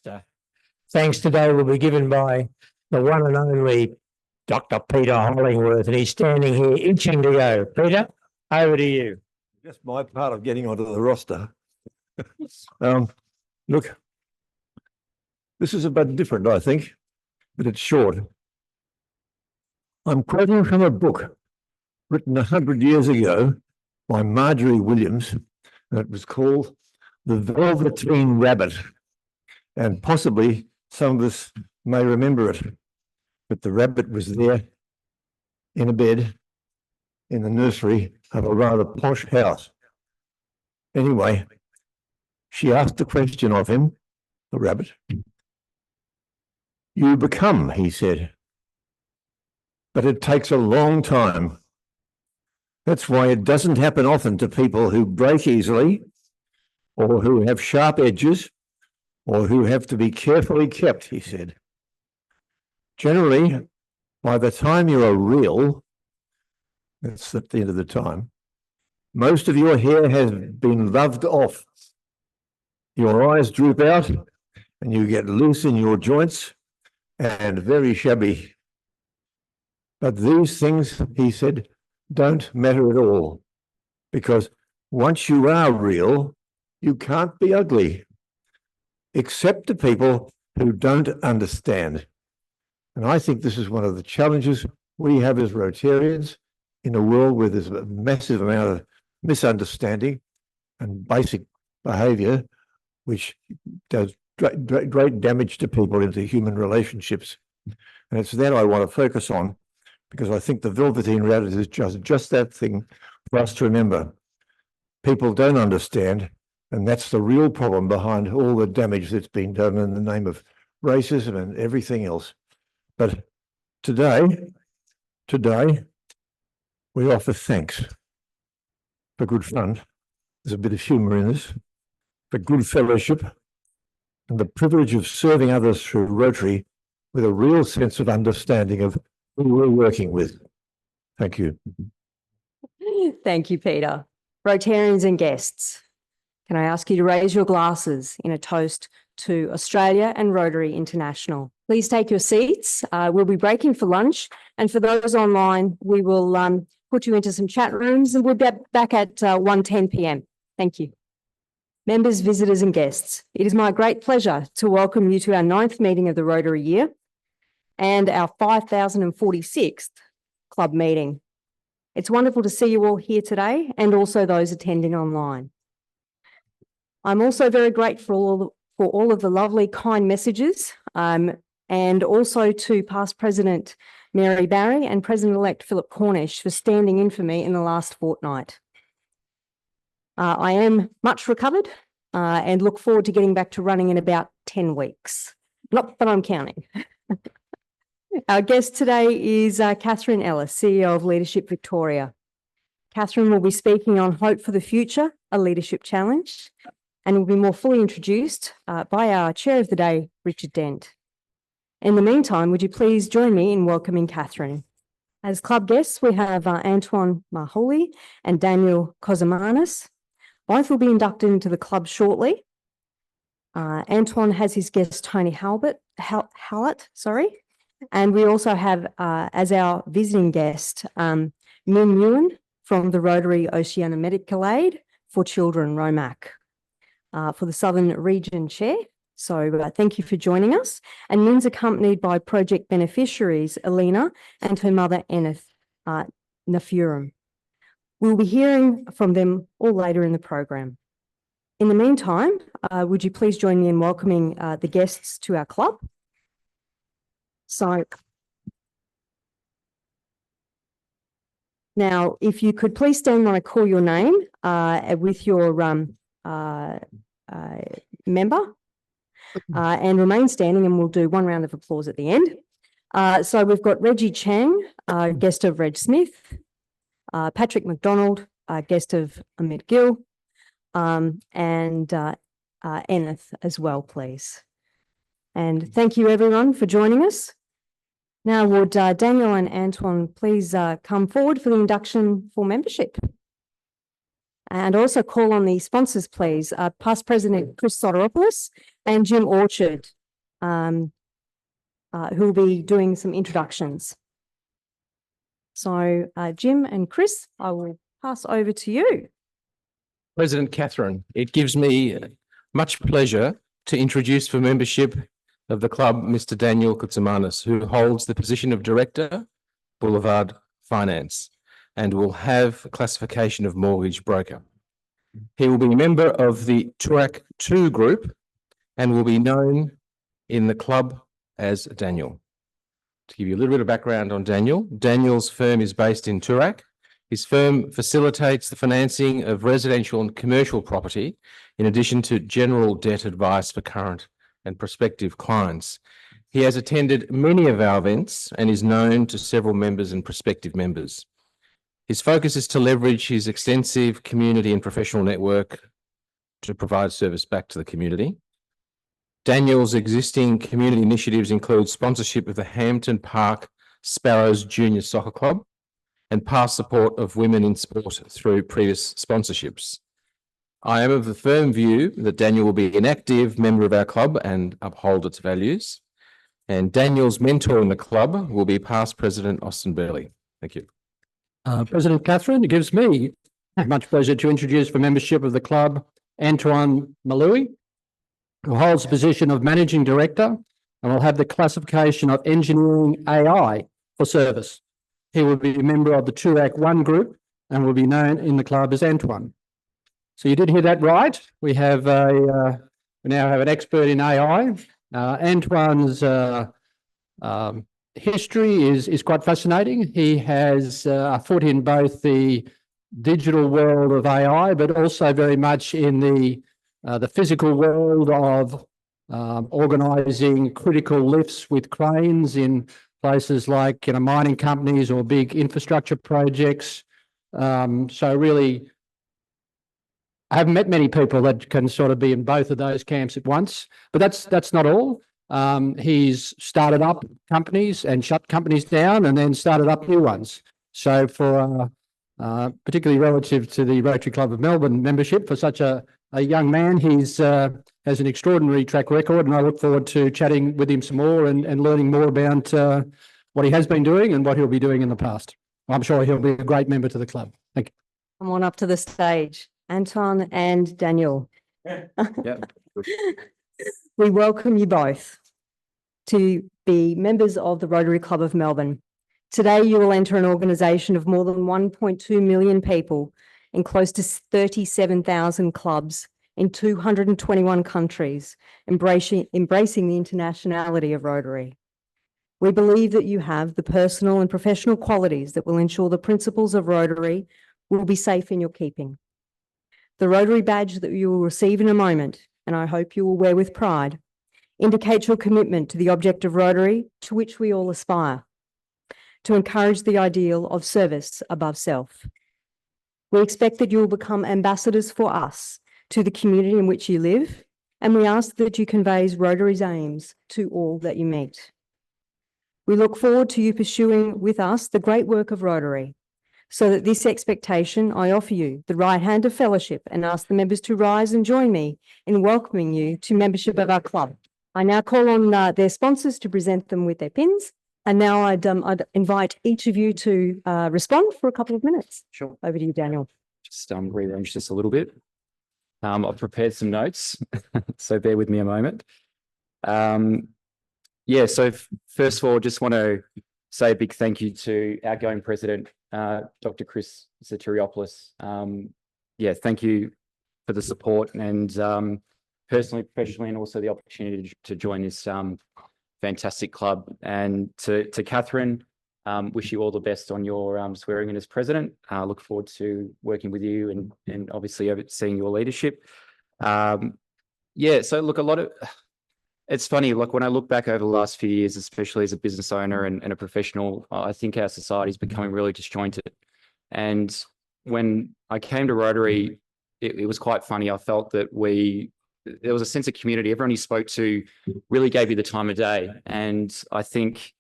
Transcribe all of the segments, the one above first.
roster. Thanks today will be given by the one and only Dr. Peter Hollingworth, and he's standing here itching to go. Peter, over to you. Just my part of getting onto the roster. Look, this is a bit different, I think, but it's short. I'm quoting from a book written 100 years ago by Marjorie Williams, and it was called The Velveteen Rabbit. And possibly some of us may remember it, but the rabbit was there in a bed in the nursery of a rather posh house. Anyway, she asked the question of him, the rabbit. You become, he said, but it takes a long time. That's why it doesn't happen often to people who break easily, or who have sharp edges, or who have to be carefully kept, he said. Generally, by the time you are real, that's at the end of the time, most of your hair has been loved off. Your eyes droop out and you get loose in your joints and very shabby. But these things, he said, don't matter at all, because once you are real, you can't be ugly, except to people who don't understand. And I think this is one of the challenges we have as Rotarians in a world where there's a massive amount of misunderstanding and basic behaviour, which does great damage to people into human relationships. And it's that I want to focus on, because I think the Velveteen Rabbit is just that thing for us to remember. People don't understand, and that's the real problem behind all the damage that's been done in the name of racism and everything else. But today, we offer thanks for good fun. There's a bit of humour in this, for good fellowship, and the privilege of serving others through Rotary with a real sense of understanding of who we're working with. Thank you. Thank you, Peter. Rotarians and guests, can I ask you to raise your glasses in a toast to Australia and Rotary International? Please take your seats. We'll be breaking for lunch, and for those online, we will put you into some chat rooms, and we'll be back at 1:10 p.m. Thank you. Members, visitors and guests, it is my great pleasure to welcome you to our 9th meeting of the Rotary year and our 5046th club meeting. It's wonderful to see you all here today, and also those attending online. I'm also very grateful for all of the lovely, kind messages, and also to past President Mary Barry and President-elect Philip Cornish for standing in for me in the last fortnight. I am much recovered and look forward to getting back to running in about 10 weeks. Not that I'm counting. Our guest today is Catherine Ellis, CEO of Leadership Victoria. Catherine will be speaking on Hope for the Future, a leadership challenge, and will be more fully introduced by our Chair of the Day, Richard Dent. In the meantime, would you please join me in welcoming Catherine? As club guests, we have Antoine Maholi and Daniel Kozomanis. Both will be inducted into the club shortly. Antoine has his guest Tony Hallett, and we also have as our visiting guest Min Nguyen from the Rotary Oceania Medical Aid for Children, ROMAC, for the Southern Region Chair. So thank you for joining us. And Min's accompanied by project beneficiaries Alina and her mother Enith Nafurum. We'll be hearing from them all later in the program. In the meantime, would you please join me in welcoming the guests to our club? So now, if you could please stand when I call your name with your member and remain standing, and we'll do one round of applause at the end. So we've got Reggie Chang, guest of Reg Smith, Patrick McDonald, guest of Amit Gill, and Enith as well, please. And thank you everyone for joining us. Now would Daniel and Antoine please come forward for the induction for membership. And also call on the sponsors, please, past President Chris Soteropoulos and Jim Orchard, who will be doing some introductions. So Jim and Chris, I will pass over to you. President Catherine, it gives me much pleasure to introduce for membership of the club, Mr. Daniel Koutsoumanis, who holds the position of Director, Boulevard Finance, and will have classification of mortgage broker. He will be a member of the TURAC 2 group and will be known in the club as Daniel. To give you a little bit of background on Daniel, Daniel's firm is based in TURAC. His firm facilitates the financing of residential and commercial property, in addition to general debt advice for current and prospective clients. He has attended many of our events and is known to several members and prospective members. His focus is to leverage his extensive community and professional network to provide service back to the community. Daniel's existing community initiatives include sponsorship of the Hampton Park Sparrows Junior Soccer Club and past support of women in sport through previous sponsorships. I am of the firm view that Daniel will be an active member of our club and uphold its values. And Daniel's mentor in the club will be past President Austin Burley. Thank you. President Catherine, it gives me much pleasure to introduce for membership of the club Antoine Malui, who holds the position of Managing Director and will have the classification of Engineering AI for service. He will be a member of the TURAC 1 group and will be known in the club as Antoine. So you did hear that right. We have we now have an expert in AI. Antoine's history is quite fascinating. He has a foot in both the digital world of AI, but also very much in the physical world of organising critical lifts with cranes in places like mining companies or big infrastructure projects. So really, I haven't met many people that can sort of be in both of those camps at once, but that's not all. He's started up companies and shut companies down and then started up new ones. So for particularly relative to the Rotary Club of Melbourne membership, for such a young man, he's has an extraordinary track record, and I look forward to chatting with him some more and learning more about what he has been doing and what he'll be doing in the past. I'm sure he'll be a great member to the club. Thank you. Come on up to the stage, Anton and Daniel. Yeah. We welcome you both to be members of the Rotary Club of Melbourne. Today, you will enter an organisation of more than 1.2 million people in close to 37,000 clubs in 221 countries, embracing the internationality of Rotary. We believe that you have the personal and professional qualities that will ensure the principles of Rotary will be safe in your keeping. The Rotary badge that you will receive in a moment, and I hope you will wear with pride, indicates your commitment to the object of Rotary, to which we all aspire, to encourage the ideal of service above self. We expect that you will become ambassadors for us to the community in which you live, and we ask that you convey Rotary's aims to all that you meet. We look forward to you pursuing with us the great work of Rotary. So that this expectation, I offer you the right hand of fellowship and ask the members to rise and join me in welcoming you to membership of our club. I now call on their sponsors to present them with their pins. And now I'd invite each of you to respond for a couple of minutes. Sure. Over to you, Daniel. Just rearrange this a little bit. I've prepared some notes, so bear with me a moment. Yeah, so first of all, just want to say a big thank you to outgoing President, Dr. Chris Soteropoulos. Yeah, thank you for the support and personally, professionally, and also the opportunity to join this fantastic club. And to Catherine, wish you all the best on your swearing in as president. Look forward to working with you and obviously overseeing your leadership. Yeah, so look, it's funny, like when I look back over the last few years, especially as a business owner and a professional, I think our society is becoming really disjointed. And when I came to Rotary, it was quite funny. I felt that there was a sense of community. Everyone you spoke to really gave you the time of day. And I think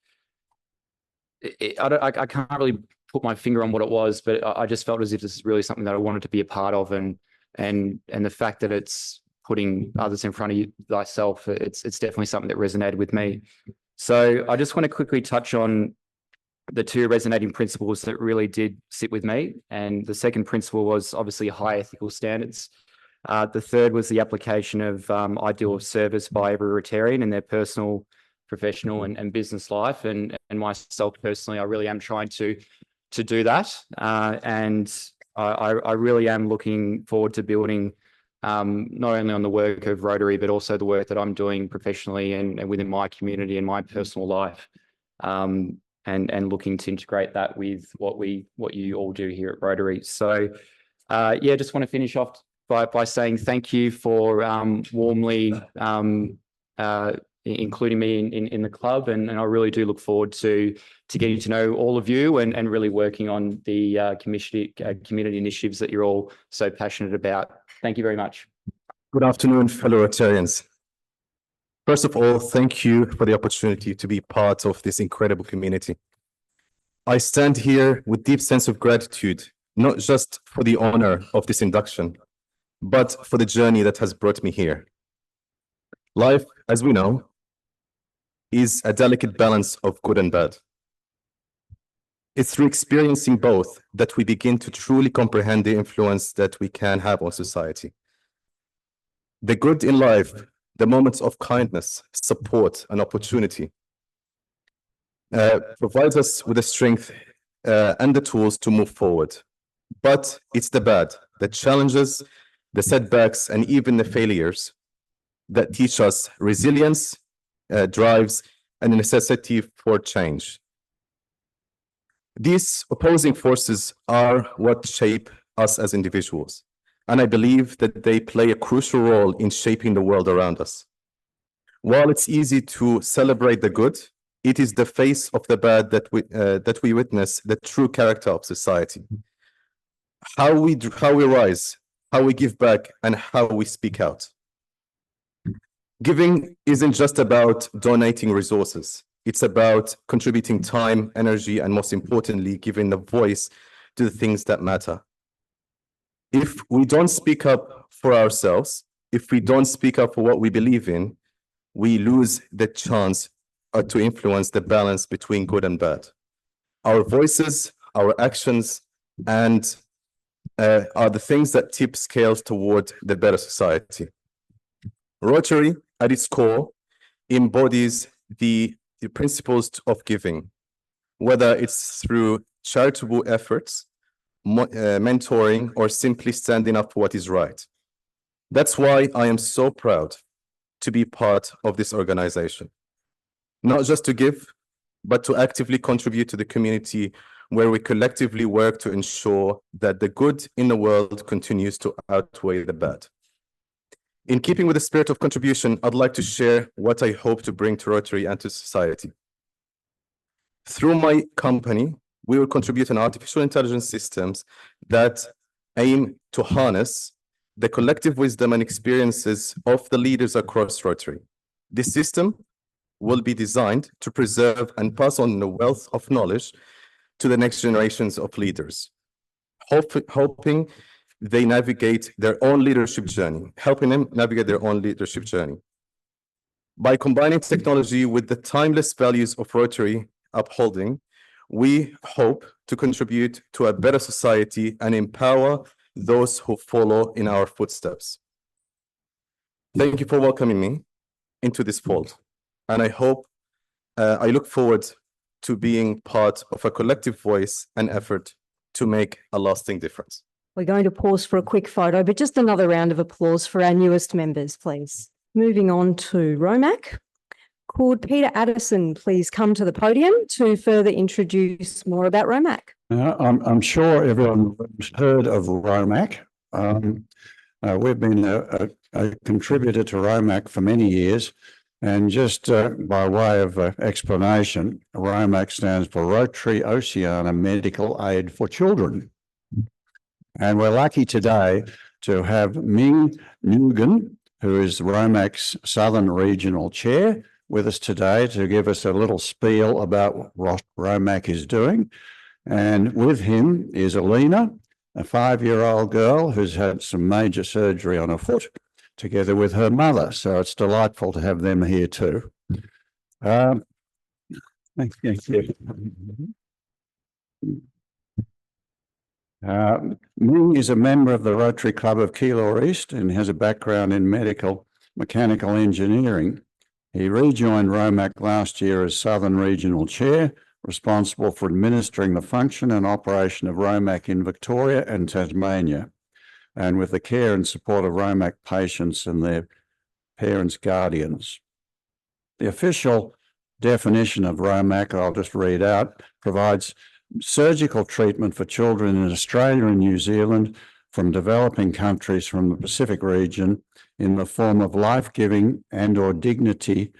I can't really put my finger on what it was, but I just felt as if this is really something that I wanted to be a part of, and the fact that it's putting others in front of you, thyself, it's definitely something that resonated with me. So I just want to quickly touch on the two resonating principles that really did sit with me. And the second principle was obviously high ethical standards. The third was the application of ideal of service by every Rotarian in their personal, professional and business life. And myself personally, I really am trying to do that. And I really am looking forward to building not only on the work of Rotary, but also the work that I'm doing professionally and within my community and my personal life. And looking to integrate that with what you all do here at Rotary. So yeah, just want to finish off by saying thank you for warmly including me in the club, and I really do look forward to getting to know all of you and really working on the community initiatives that you're all so passionate about. Thank you very much. Good afternoon, fellow Rotarians. First of all, thank you for the opportunity to be part of this incredible community. I stand here with deep sense of gratitude, not just for the honor of this induction, but for the journey that has brought me here. Life, as we know, is a delicate balance of good and bad. It's through experiencing both that we begin to truly comprehend the influence that we can have on society. The good in life, the moments of kindness, support, and opportunity provides us with the strength and the tools to move forward. But it's the bad, the challenges, the setbacks, and even the failures that teach us resilience, drives, and a necessity for change. These opposing forces are what shape us as individuals, and I believe that they play a crucial role in shaping the world around us. While it's easy to celebrate the good, it is the face of the bad that we witness the true character of society. How we rise, how we give back, and how we speak out. Giving isn't just about donating resources. It's about contributing time, energy, and most importantly, giving a voice to the things that matter. If we don't speak up for ourselves, if we don't speak up for what we believe in, we lose the chance to influence the balance between good and bad. Our voices, our actions, and are the things that tip scales toward the better society. Rotary, at its core, embodies the principles of giving, whether it's through charitable efforts, mentoring, or simply standing up for what is right. That's why I am so proud to be part of this organization. Not just to give, but to actively contribute to the community where we collectively work to ensure that the good in the world continues to outweigh the bad. In keeping with the spirit of contribution, I'd like to share what I hope to bring to Rotary and to society. Through my company, we will contribute in artificial intelligence systems that aim to harness the collective wisdom and experiences of the leaders across Rotary. This system will be designed to preserve and pass on the wealth of knowledge to the next generations of leaders, hoping they navigate their own leadership journey, helping them navigate their own leadership journey. By combining technology with the timeless values of Rotary upholding, we hope to contribute to a better society and empower those who follow in our footsteps. Thank you for welcoming me into this fold, and I look forward to being part of a collective voice and effort to make a lasting difference. We're going to pause for a quick photo, but just another round of applause for our newest members, please. Moving on to ROMAC. Could Peter Addison please come to the podium to further introduce more about ROMAC? I'm sure everyone's heard of ROMAC. We've been a contributor to ROMAC for many years. And just by way of explanation, ROMAC stands for Rotary Oceania Medical Aid for Children. And we're lucky today to have Ming Nguyen, who is ROMAC's Southern Regional Chair, with us today to give us a little spiel about what ROMAC is doing. And with him is Alina, a 5-year-old girl who's had some major surgery on her foot, together with her mother. So it's delightful to have them here too. Thank you. Ming is a member of the Rotary Club of Keilor East and has a background in mechanical engineering. He rejoined ROMAC last year as Southern Regional Chair, responsible for administering the function and operation of ROMAC in Victoria and Tasmania, and with the care and support of ROMAC patients and their parents' guardians. The official definition of ROMAC, I'll just read out, provides surgical treatment for children in Australia and New Zealand from developing countries from the Pacific region in the form of life-giving and/or dignity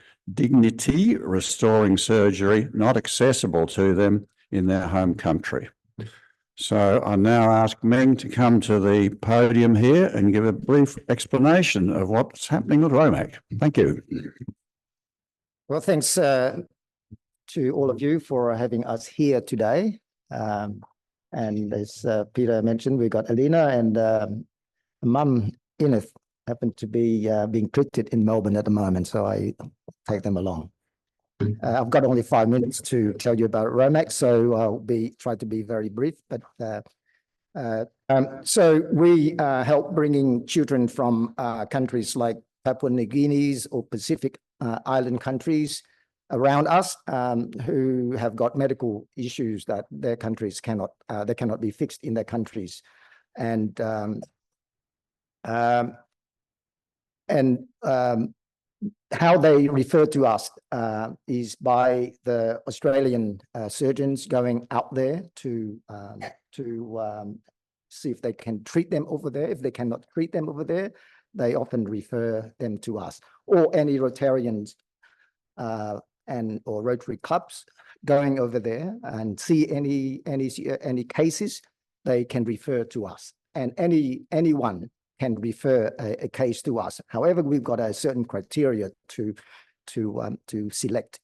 restoring surgery not accessible to them in their home country. So I now ask Meng to come to the podium here and give a brief explanation of what's happening with ROMAC. Thank you. Well, thanks to all of you for having us here today. And as Peter mentioned, we've got Alina and Mum Ineth happen to be being treated in Melbourne at the moment, so I take them along. I've got only 5 minutes to tell you about ROMAC, so I'll try to be very brief. But so we help bringing children from countries like Papua New Guinea or Pacific island countries around us who have got medical issues that their countries cannot be fixed in their countries, and how they refer to us is by the Australian surgeons going out there to see if they can treat them over there. If they cannot treat them over there, they often refer them to us, or any Rotarians or Rotary clubs going over there and see any cases, they can refer to us, and anyone can refer a case to us. However, we've got a certain criteria to select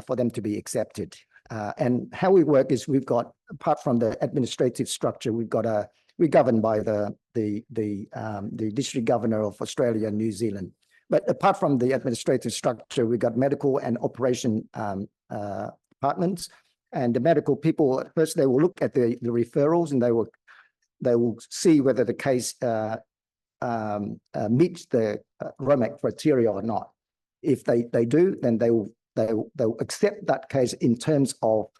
for them to be accepted. And how we work is we've got, apart from the administrative structure, we're governed by the District Governor of Australia and New Zealand. But apart from the administrative structure, we've got medical and operation departments. And the medical people, first they will look at the referrals, and they will see whether the case meets the ROMAC criteria or not. If they do, then they'll accept that case in terms of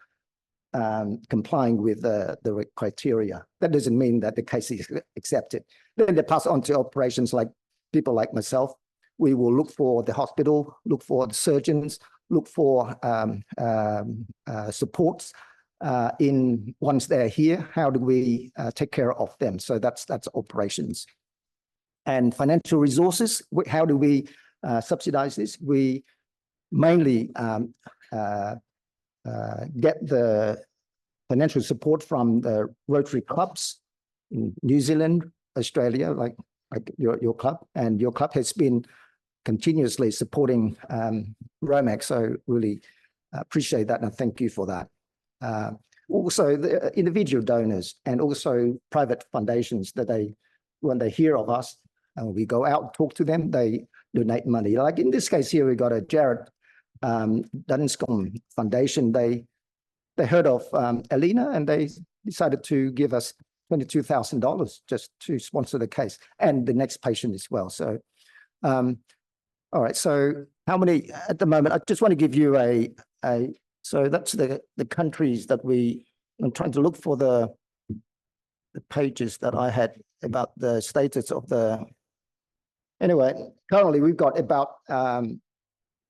complying with the criteria. That doesn't mean that the case is accepted. Then they pass on to operations like people like myself. We will look for the hospital, look for the surgeons, look for supports once they're here. How do we take care of them? So that's operations. And financial resources, how do we subsidize this? We mainly get the financial support from the Rotary clubs in New Zealand, Australia, like your club, and your club has been continuously supporting ROMAC, so really appreciate that, and thank you for that. Also, the individual donors and also private foundations that when they hear of us and we go out and talk to them, they donate money. Like in this case here, we got a Jared Dunscombe Foundation. They heard of Alina, and they decided to give us $22,000 just to sponsor the case and the next patient as well. So, all right. So, how many at the moment? I just want to give you so that's the countries that I'm trying to look for the pages that I had about the status of the. Anyway, currently we've got about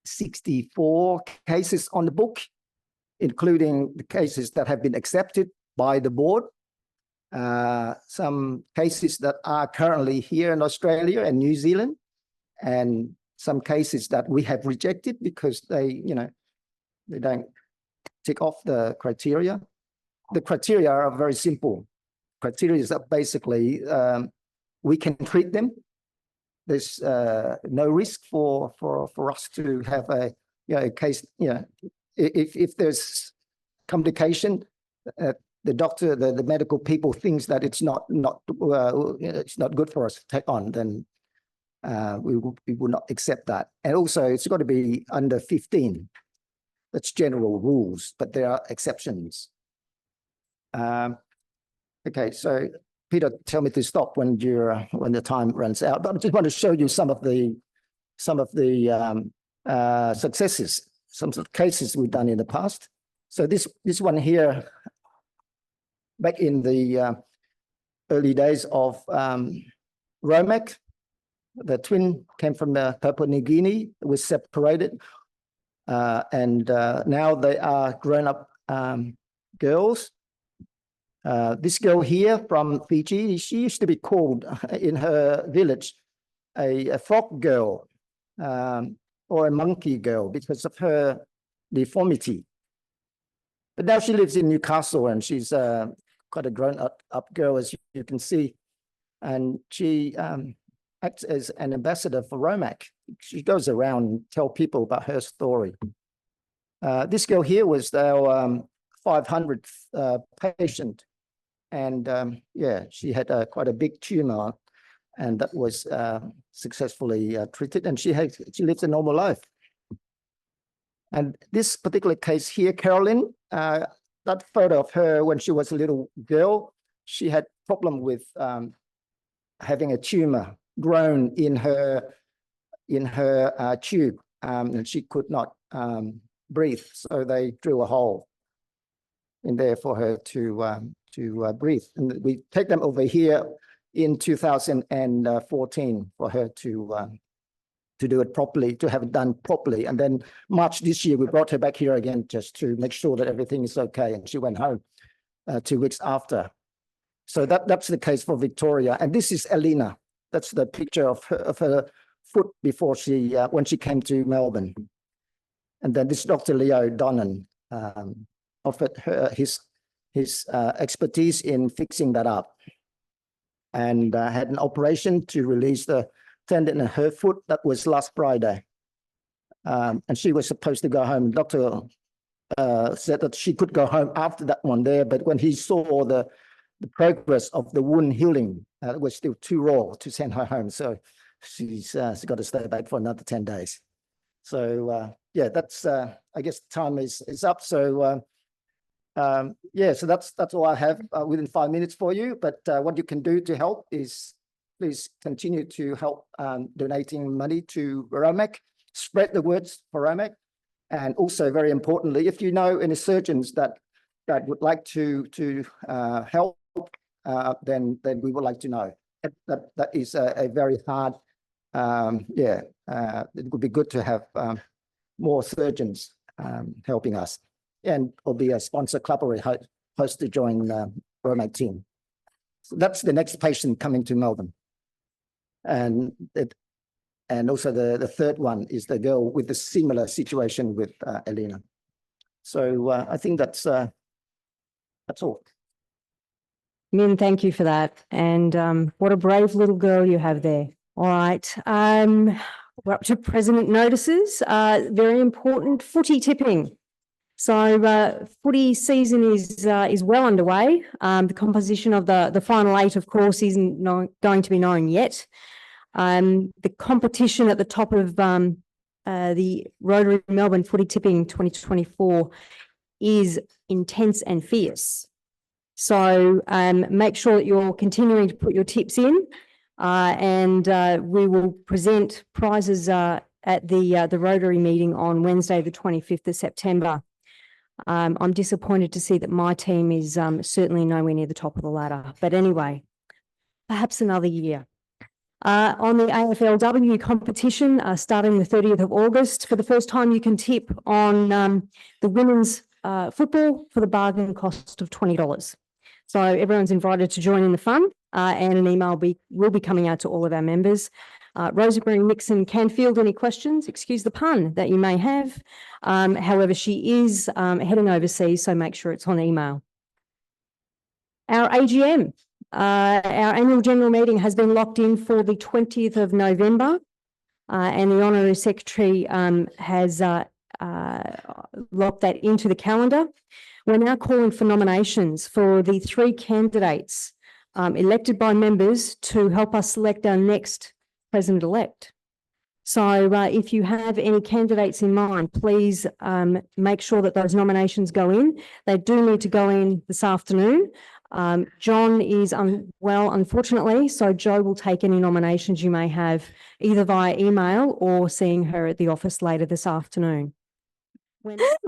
64 cases on the book, including the cases that have been accepted by the board. Some cases that are currently here in Australia and New Zealand, and some cases that we have rejected because they don't tick off the criteria. The criteria are very simple. Criteria is that basically we can treat them. There's no risk for us to have a case. If there's complication, the doctor, the medical people thinks that it's not good for us to take on, then we will not accept that. And also, it's got to be under 15. That's general rules, but there are exceptions. Okay, so Peter, tell me to stop when the time runs out. But I just want to show you some of the successes, some of the cases we've done in the past. So this one here, back in the early days of ROMAC, the twin came from Papua New Guinea, was separated, and now they are grown-up girls. This girl here from Fiji, she used to be called in her village a frog girl or a monkey girl because of her deformity. But now she lives in Newcastle and she's quite a grown-up girl, as you can see. And she acts as an ambassador for ROMAC. She goes around and tell people about her story. This girl here was our 500th patient. And yeah, she had quite a big tumor, and that was successfully treated, and she lives a normal life. And this particular case here, Carolyn, that photo of her when she was a little girl, she had problem with having a tumor grown in her tube, and she could not breathe. So they drew a hole in there for her to breathe. And we take them over here in 2014 for her to do it properly, to have it done properly. And then March this year, we brought her back here again just to make sure that everything is okay. And she went home 2 weeks after. So that's the case for Victoria. And this is Elena. That's the picture of her foot before when she came to Melbourne. And then this Dr. Leo Donnan offered her his expertise in fixing that up, and had an operation to release the tendon in her foot. That was last Friday. And she was supposed to go home. Doctor said that she could go home after that one there, but when he saw the progress of the wound healing, it was still too raw to send her home. So she's got to stay back for another 10 days. So yeah, that's I guess time is up. So yeah, so that's all I have within 5 minutes for you. But what you can do to help is please continue to help donating money to ROMAC, spread the words for ROMAC, and also very importantly, if you know any surgeons that would like to help, then we would like to know. That is a very hard. Yeah, it would be good to have more surgeons helping us, and or be a sponsor club or a host to join ROMAC team. So that's the next patient coming to Melbourne. And also the third one is the girl with the similar situation with Elena. So I think that's all. Min, thank you for that. And what a brave little girl you have there. All right. We're up to President notices. Very important, footy tipping. So footy season is well underway. The composition of the final 8, of course, isn't going to be known yet. The competition at the top of the Rotary Melbourne Footy Tipping 2024 is intense and fierce. So make sure that you're continuing to put your tips in, and we will present prizes at the Rotary meeting on Wednesday, the 25th of September. I'm disappointed to see that my team is certainly nowhere near the top of the ladder. But anyway, perhaps another year. On the AFLW competition, starting the 30th of August, for the first time you can tip on the women's football for the bargain cost of $20. So everyone's invited to join in the fun, and an email will be coming out to all of our members. Rosemary Nixon can field any questions, excuse the pun, that you may have. However, she is heading overseas, so make sure it's on email. Our AGM, our annual general meeting has been locked in for the 20th of November, and the Honorary Secretary has locked that into the calendar. We're now calling for nominations for the 3 candidates elected by members to help us select our next president-elect. So if you have any candidates in mind, please make sure that those nominations go in. They do need to go in this afternoon. John is unwell, unfortunately, so Jo will take any nominations you may have either via email or seeing her at the office later this afternoon.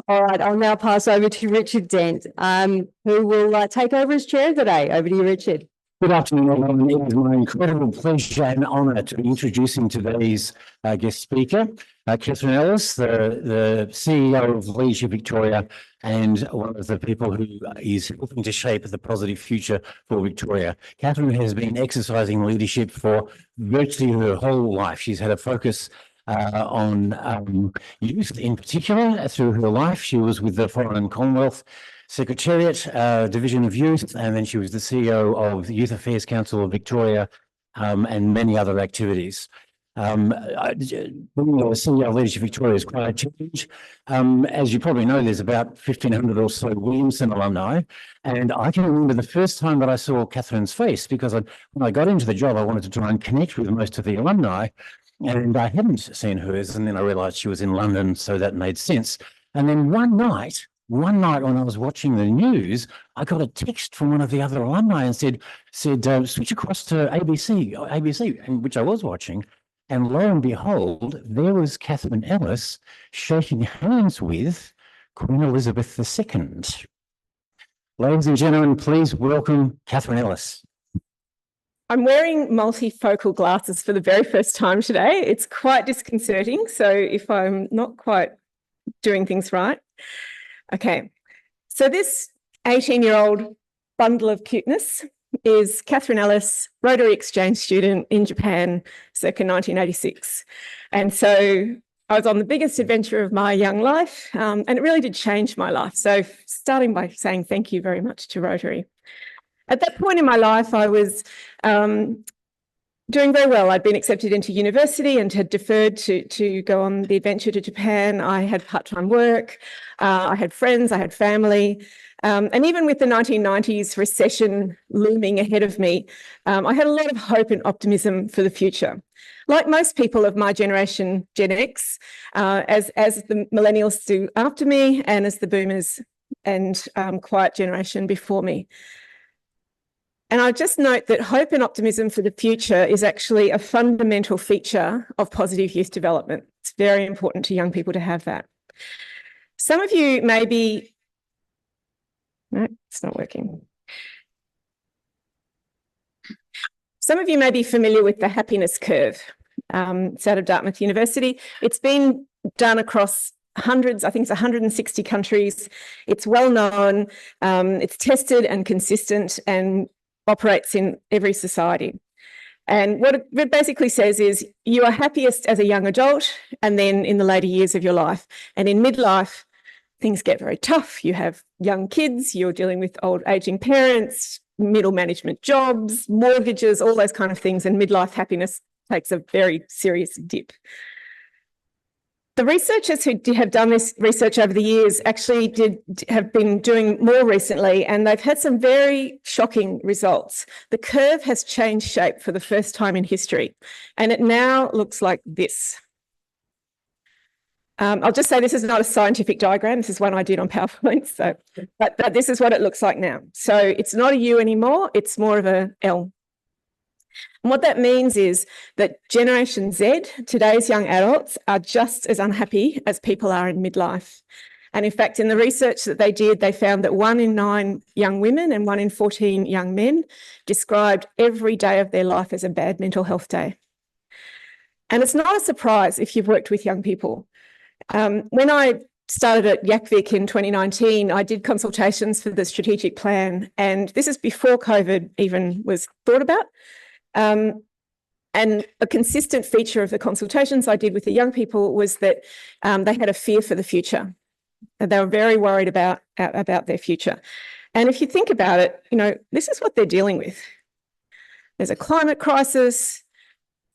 All right, I'll now pass over to Richard Dent, who will take over as chair today. Over to you, Richard. Good afternoon, everyone. It is my incredible pleasure and honour to be introducing today's guest speaker, Catherine Ellis, the CEO of Leadership Victoria and one of the people who is helping to shape the positive future for Victoria. Catherine has been exercising leadership for virtually her whole life. She's had a focus on youth in particular through her life. She was with the Foreign and Commonwealth Secretariat, Division of Youth, and then she was the CEO of the Youth Affairs Council of Victoria and many other activities. Being the CEO of Leadership Victoria is quite a challenge. As you probably know, there's about 1,500 or so Williamson alumni, and I can remember the first time that I saw Catherine's face, because when I got into the job, I wanted to try and connect with most of the alumni, and I hadn't seen hers, and then I realised she was in London, so that made sense. And then one night when I was watching the news, I got a text from one of the other alumni and said, switch across to ABC, and which I was watching. And lo and behold, there was Catherine Ellis shaking hands with Queen Elizabeth II. Ladies and gentlemen, please welcome Catherine Ellis. I'm wearing multifocal glasses for the very first time today. It's quite disconcerting. So if I'm not quite doing things right. Okay, so this 18-year-old bundle of cuteness is Catherine Ellis, Rotary exchange student in Japan, circa 1986. And so I was on the biggest adventure of my young life, and it really did change my life. So starting by saying thank you very much to Rotary. At that point in my life, I was doing very well. I'd been accepted into university and had deferred to go on the adventure to Japan. I had part-time work, I had friends, I had family. And even with the 1990s recession looming ahead of me, I had a lot of hope and optimism for the future. Like most people of my generation, Gen X, as the millennials do after me, and as the boomers and quiet generation before me. And I just note that hope and optimism for the future is actually a fundamental feature of positive youth development. It's very important to young people to have that. Some of you may be, no, it's not working. Some of you may be familiar with the happiness curve. It's out of Dartmouth University. It's been done across hundreds, I think it's 160 countries. It's well known, it's tested and consistent and operates in every society. And what it basically says is you are happiest as a young adult and then in the later years of your life. And in midlife, things get very tough. You have young kids, you're dealing with old aging parents, middle management jobs, mortgages, all those kind of things. And midlife happiness takes a very serious dip. The researchers who have done this research over the years actually have been doing more recently, and they've had some very shocking results. The curve has changed shape for the first time in history, and it now looks like this. I'll just say this is not a scientific diagram. This is one I did on PowerPoint, but this is what it looks like now. So it's not a U anymore, it's more of a L. And what that means is that Generation Z, today's young adults, are just as unhappy as people are in midlife. And in fact, in the research that they did, they found that 1 in 9 young women and 1 in 14 young men described every day of their life as a bad mental health day. And it's not a surprise if you've worked with young people. When I started at YACVIC in 2019, I did consultations for the strategic plan, and this is before COVID even was thought about. And a consistent feature of the consultations I did with the young people was that they had a fear for the future. They were very worried about their future. And if you think about it, you know, this is what they're dealing with. There's a climate crisis,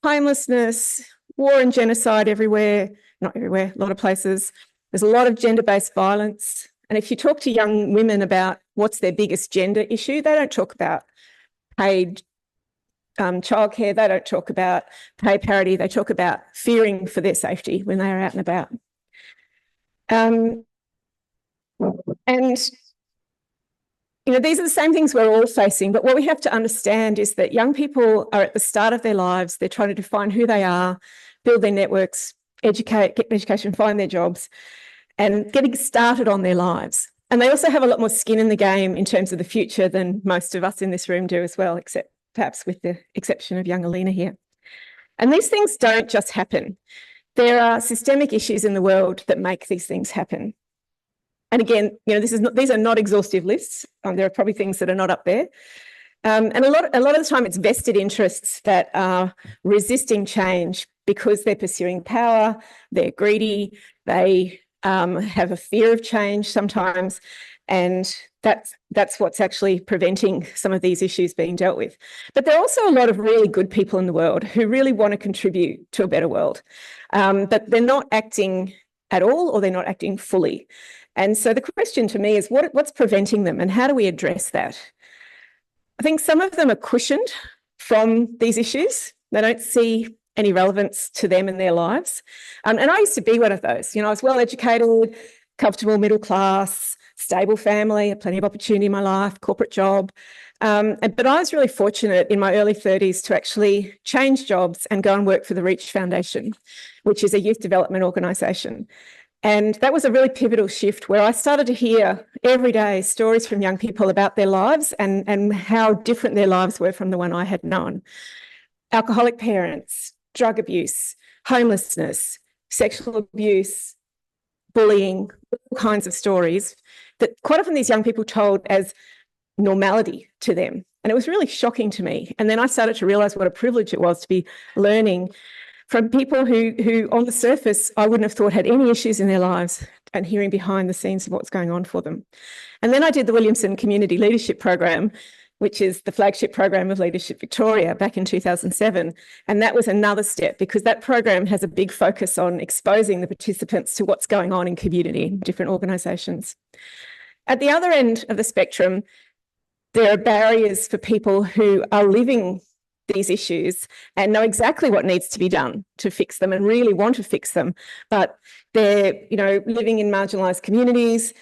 homelessness, war and genocide everywhere, not everywhere, a lot of places. There's a lot of gender-based violence. And if you talk to young women about what's their biggest gender issue, they don't talk about paid childcare, they don't talk about pay parity, they talk about fearing for their safety when they are out and about. And, you know, these are the same things we're all facing, but what we have to understand is that young people are at the start of their lives, they're trying to define who they are, build their networks, get education, find their jobs, and getting started on their lives. And they also have a lot more skin in the game in terms of the future than most of us in this room do as well, except perhaps with the exception of young Alina here. And these things don't just happen. There are systemic issues in the world that make these things happen. And again, you know, these are not exhaustive lists. There are probably things that are not up there. And a lot of the time it's vested interests that are resisting change because they're pursuing power, they're greedy, they have a fear of change sometimes, and that's what's actually preventing some of these issues being dealt with. But there are also a lot of really good people in the world who really want to contribute to a better world, but they're not acting at all, or they're not acting fully. And so the question to me is what's preventing them, and how do we address that? I think some of them are cushioned from these issues. They don't see any relevance to them in their lives. And I used to be one of those. You know, I was well educated, comfortable middle class, stable family, plenty of opportunity in my life, corporate job. But I was really fortunate in my early 30s to actually change jobs and go and work for the Reach Foundation, which is a youth development organisation. And that was a really pivotal shift where I started to hear every day stories from young people about their lives and how different their lives were from the one I had known. Alcoholic parents, drug abuse, homelessness, sexual abuse, bullying, all kinds of stories that quite often these young people told as normality to them. And it was really shocking to me. And then I started to realise what a privilege it was to be learning from people who on the surface I wouldn't have thought had any issues in their lives, and hearing behind the scenes of what's going on for them. And then I did the Williamson Community Leadership Program, which is the flagship program of Leadership Victoria, back in 2007. And that was another step, because that program has a big focus on exposing the participants to what's going on in community, different organisations. At the other end of the spectrum, there are barriers for people who are living these issues and know exactly what needs to be done to fix them and really want to fix them, but they're, you know, living in marginalised communities.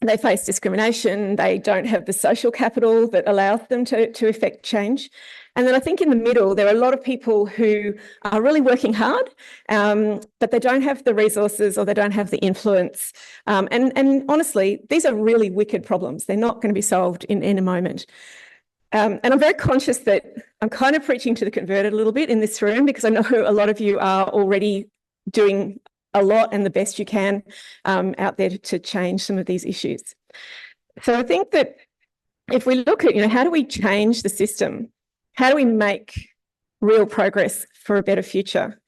They face discrimination. They don't have the social capital that allows them to effect change. And then I think in the middle, there are a lot of people who are really working hard, but they don't have the resources or they don't have the influence. And honestly, these are really wicked problems. They're not going to be solved in a moment. And I'm very conscious that I'm kind of preaching to the converted a little bit in this room, because I know a lot of you are already doing a lot and the best you can out there to change some of these issues. So I think that if we look at, you know, how do we change the system? How do we make real progress for a better future?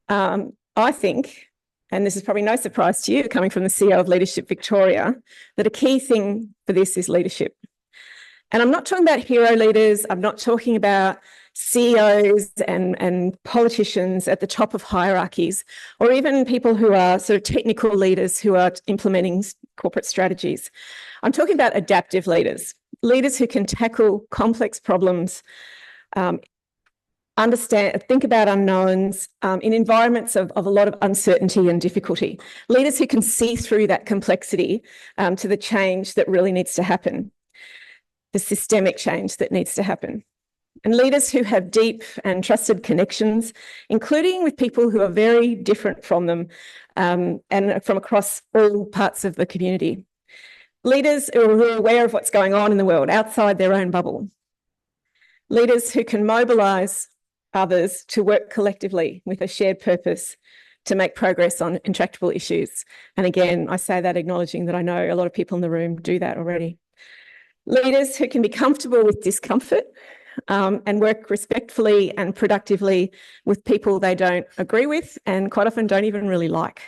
I think, and this is probably no surprise to you coming from the CEO of Leadership Victoria, that a key thing for this is leadership. And I'm not talking about hero leaders. I'm not talking about CEOs and politicians at the top of hierarchies, or even people who are sort of technical leaders who are implementing corporate strategies. I'm talking about adaptive leaders, leaders who can tackle complex problems, think about unknowns in environments of a lot of uncertainty and difficulty. Leaders who can see through that complexity to the change that really needs to happen, the systemic change that needs to happen. And leaders who have deep and trusted connections, including with people who are very different from them and from across all parts of the community. Leaders who are aware of what's going on in the world outside their own bubble. Leaders who can mobilise others to work collectively with a shared purpose to make progress on intractable issues. And again, I say that acknowledging that I know a lot of people in the room do that already. Leaders who can be comfortable with discomfort and work respectfully and productively with people they don't agree with and quite often don't even really like.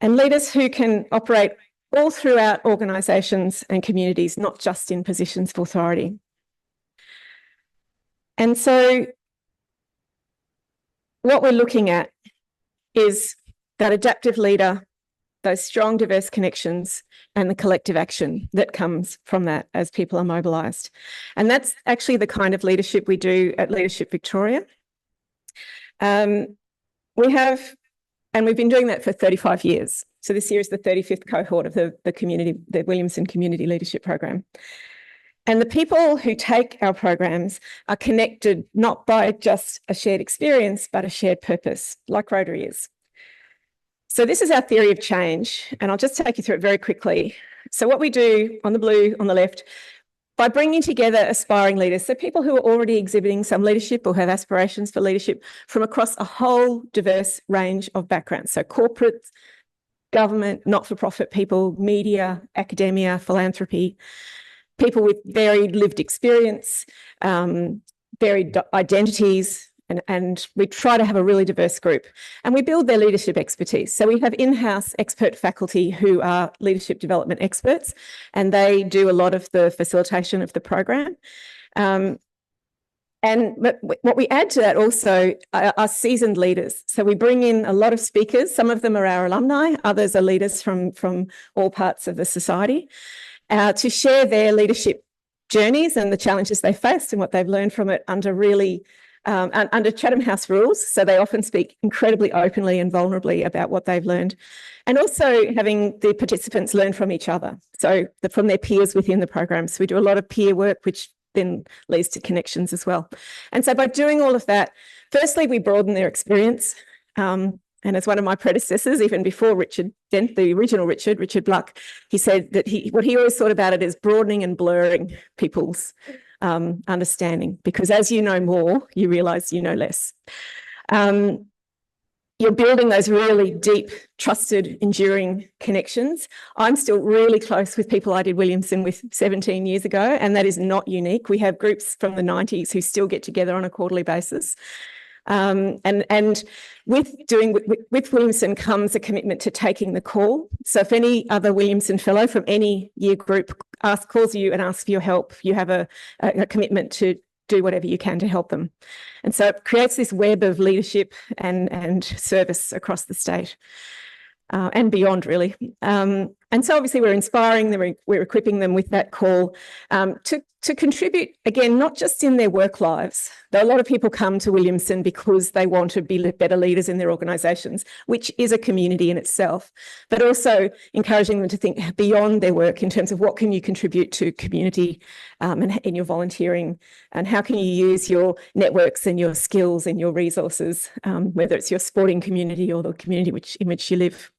And leaders who can operate all throughout organisations and communities, not just in positions of authority. And so what we're looking at is that adaptive leader those strong diverse connections and the collective action that comes from that as people are mobilised. And that's actually the kind of leadership we do at Leadership Victoria. We've been doing that for 35 years. So this year is the 35th cohort of the Williamson Community Leadership Program. And the people who take our programs are connected not by just a shared experience, but a shared purpose, like Rotary is. So this is our theory of change, and I'll just take you through it very quickly. So what we do on the blue on the left, by bringing together aspiring leaders, so people who are already exhibiting some leadership or have aspirations for leadership from across a whole diverse range of backgrounds, so corporate, government, not-for-profit people, media, academia, philanthropy, people with varied lived experience, varied identities, and we try to have a really diverse group. And we build their leadership expertise. So we have in-house expert faculty who are leadership development experts, and they do a lot of the facilitation of the program. But what we add to that also are seasoned leaders. So we bring in a lot of speakers. Some of them are our alumni, others are leaders from all parts of the society, to share their leadership journeys and the challenges they faced and what they've learned from it under under Chatham House rules. So they often speak incredibly openly and vulnerably about what they've learned, and also having the participants learn from each other. So from their peers within the program. So we do a lot of peer work, which then leads to connections as well. And so by doing all of that, firstly, we broaden their experience. And as one of my predecessors, even before Richard Dent, the original Richard Bluck, he said that what he always thought about it is broadening and blurring people's understanding, because as you know more, you realise you know less. You're building those really deep, trusted, enduring connections. I'm still really close with people I did Williamson with 17 years ago, and that is not unique. We have groups from the 90s who still get together on a quarterly basis. And with Williamson comes a commitment to taking the call. So if any other Williamson fellow from any year group calls you and asks for your help, you have a commitment to do whatever you can to help them. And so it creates this web of leadership and service across the state and beyond, really. And so obviously we're inspiring them, we're equipping them with that call to contribute, again, not just in their work lives. Though a lot of people come to Williamson because they want to be better leaders in their organisations, which is a community in itself, but also encouraging them to think beyond their work in terms of what can you contribute to community and in your volunteering, and how can you use your networks and your skills and your resources, whether it's your sporting community or the community in which you live.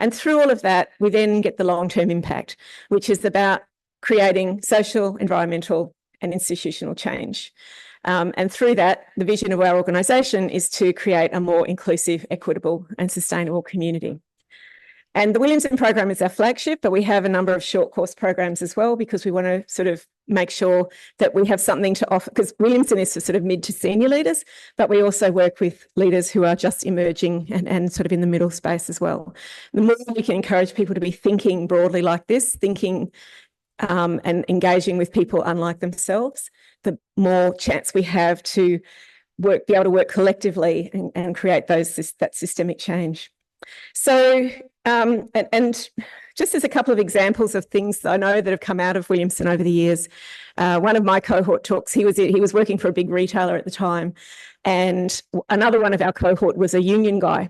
And through all of that, we then get the long-term impact, which is about creating social, environmental and institutional change. And through that, the vision of our organisation is to create a more inclusive, equitable and sustainable community. And the Williamson program is our flagship, but we have a number of short course programs as well, because we want to sort of make sure that we have something to offer, because Williamson is for sort of mid to senior leaders, but we also work with leaders who are just emerging and sort of in the middle space as well. The more we can encourage people to be thinking broadly like this, thinking and engaging with people unlike themselves, the more chance we have to be able to work collectively and create that systemic change. So, and just as a couple of examples of things that I know that have come out of Williamson over the years, one of my cohort talks, he was working for a big retailer at the time, and another one of our cohort was a union guy.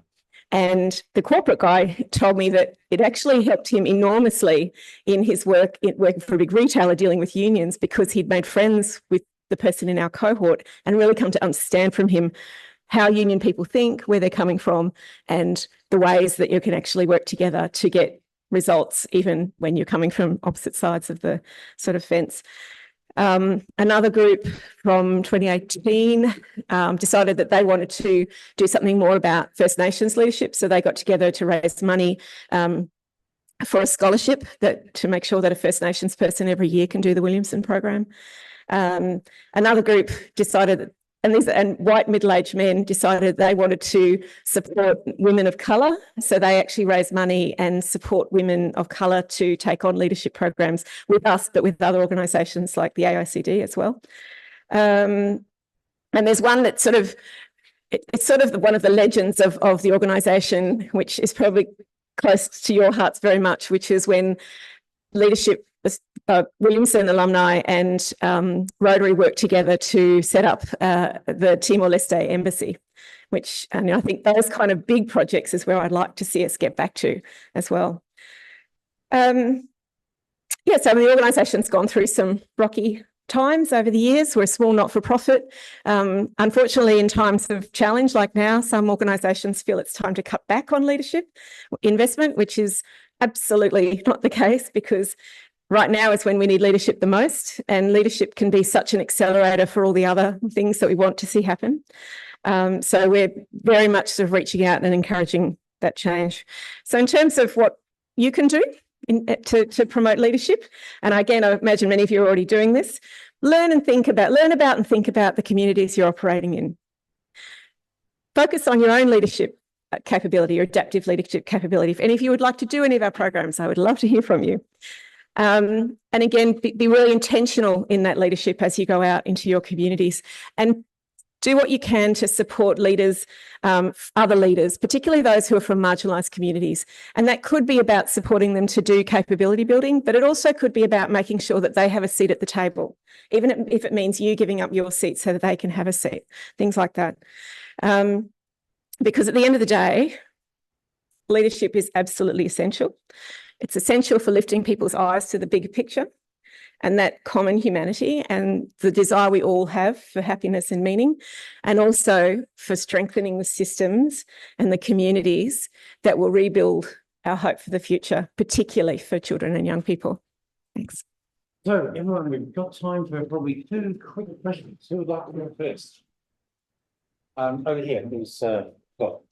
And the corporate guy told me that it actually helped him enormously in his working for a big retailer dealing with unions, because he'd made friends with the person in our cohort and really come to understand from him how union people think, where they're coming from, and the ways that you can actually work together to get results, even when you're coming from opposite sides of the sort of fence. Another group from 2018 decided that they wanted to do something more about First Nations leadership. So they got together to raise money for a scholarship to make sure that a First Nations person every year can do the Williamson program. Another group decided that, and white middle-aged men decided they wanted to support women of colour. So they actually raised money and support women of colour to take on leadership programs with us, but with other organisations like the AICD as well. And there's one that it's sort of one of the legends of the organisation, which is probably close to your hearts very much, which is when leadership, Williamson alumni and Rotary worked together to set up the Timor-Leste embassy, which, and I think those kind of big projects is where I'd like to see us get back to as well. Yeah, so the organisation's gone through some rocky times over the years. We're a small not-for-profit. Unfortunately, in times of challenge like now, some organisations feel it's time to cut back on leadership investment, which is absolutely not the case, because right now is when we need leadership the most, and leadership can be such an accelerator for all the other things that we want to see happen. So we're very much sort of reaching out and encouraging that change. So in terms of what you can do to promote leadership, and again, I imagine many of you are already doing this, learn about and think about the communities you're operating in. Focus on your own leadership capability, your adaptive leadership capability. If any of you would like to do any of our programs, I would love to hear from you. And again, be really intentional in that leadership as you go out into your communities, and do what you can to support leaders, other leaders, particularly those who are from marginalised communities. And that could be about supporting them to do capability building, but it also could be about making sure that they have a seat at the table, even if it means you giving up your seat so that they can have a seat, things like that. Because at the end of the day, leadership is absolutely essential. It's essential for lifting people's eyes to the bigger picture and that common humanity and the desire we all have for happiness and meaning, and also for strengthening the systems and the communities that will rebuild our hope for the future, particularly for children and young people. Thanks. So everyone, we've got time for probably 2 quick questions. Who would like to go first? Over here, who's Scott?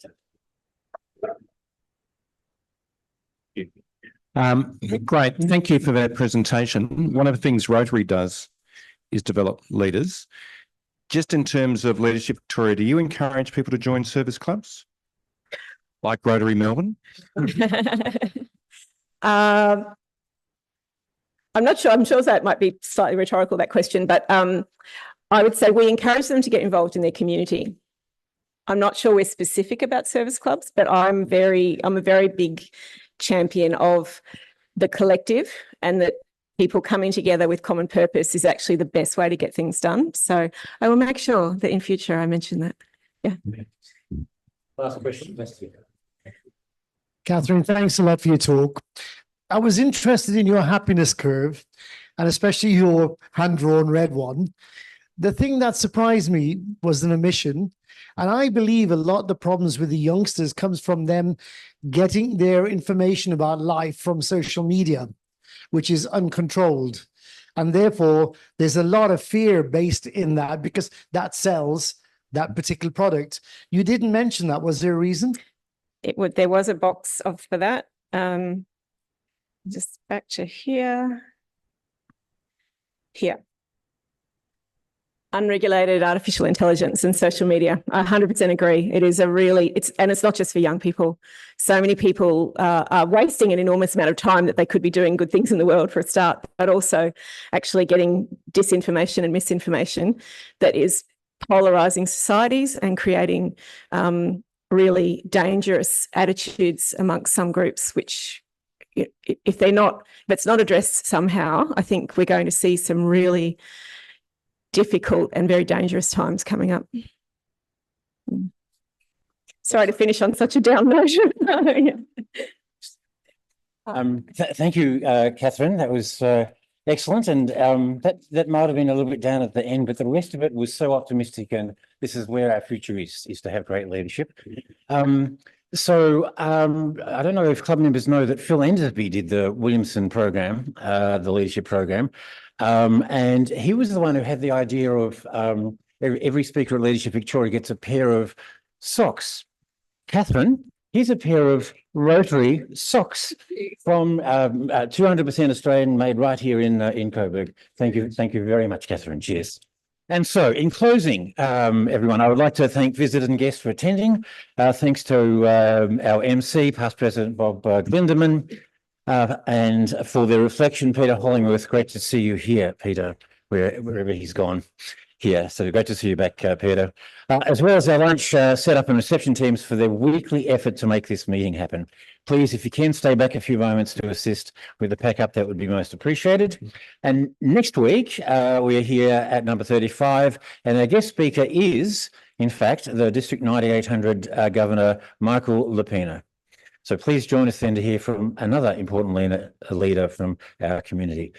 Great, thank you for that presentation. One of the things Rotary does is develop leaders. Just in terms of Leadership Victoria, do you encourage people to join service clubs like Rotary Melbourne? I'm not sure. I'm sure that might be slightly rhetorical, that question, but I would say we encourage them to get involved in their community. I'm not sure we're specific about service clubs, but I'm a very big champion of the collective, and that people coming together with common purpose is actually the best way to get things done. So I will make sure that in future I mention that. Yeah. Last question. Catherine, thanks a lot for your talk. I was interested in your happiness curve, and especially your hand-drawn red one. The thing that surprised me was an omission. And I believe a lot of the problems with the youngsters comes from them getting their information about life from social media, which is uncontrolled. And therefore, there's a lot of fear based in that, because that sells that particular product. You didn't mention that. Was there a reason? There was a box for that. Just back to here. Here. Unregulated artificial intelligence and social media. I 100% agree. It is and it's not just for young people. So many people are wasting an enormous amount of time that they could be doing good things in the world for a start, but also actually getting disinformation and misinformation that is polarising societies and creating really dangerous attitudes amongst some groups, which if it's not addressed somehow, I think we're going to see some really difficult and very dangerous times coming up. Sorry to finish on such a down note. Thank you, Catherine. That was excellent, and that might have been a little bit down at the end, but the rest of it was so optimistic, and this is where our future is to have great leadership. So I don't know if club members know that Phil Enderby did the Williamson program, the leadership program. And he was the one who had the idea of every speaker at Leadership Victoria gets a pair of socks. Catherine, here's a pair of Rotary socks from 200% Australian, made right here in Coburg. Thank you very much, Catherine. Cheers. And so, in closing, everyone, I would like to thank visitors and guests for attending. Thanks to our MC, past President Bob Glindeman. And for the reflection, Peter Hollingworth, great to see you here, Peter, wherever he's gone. here. So great to see you back, Peter. As well as our lunch set up and reception teams for their weekly effort to make this meeting happen. Please, if you can stay back a few moments to assist with the pack up, that would be most appreciated. And next week, we are here at number 35, and our guest speaker is, in fact, the District 9800 Governor, Michael Lapina. So please join us then to hear from another important leader from our community.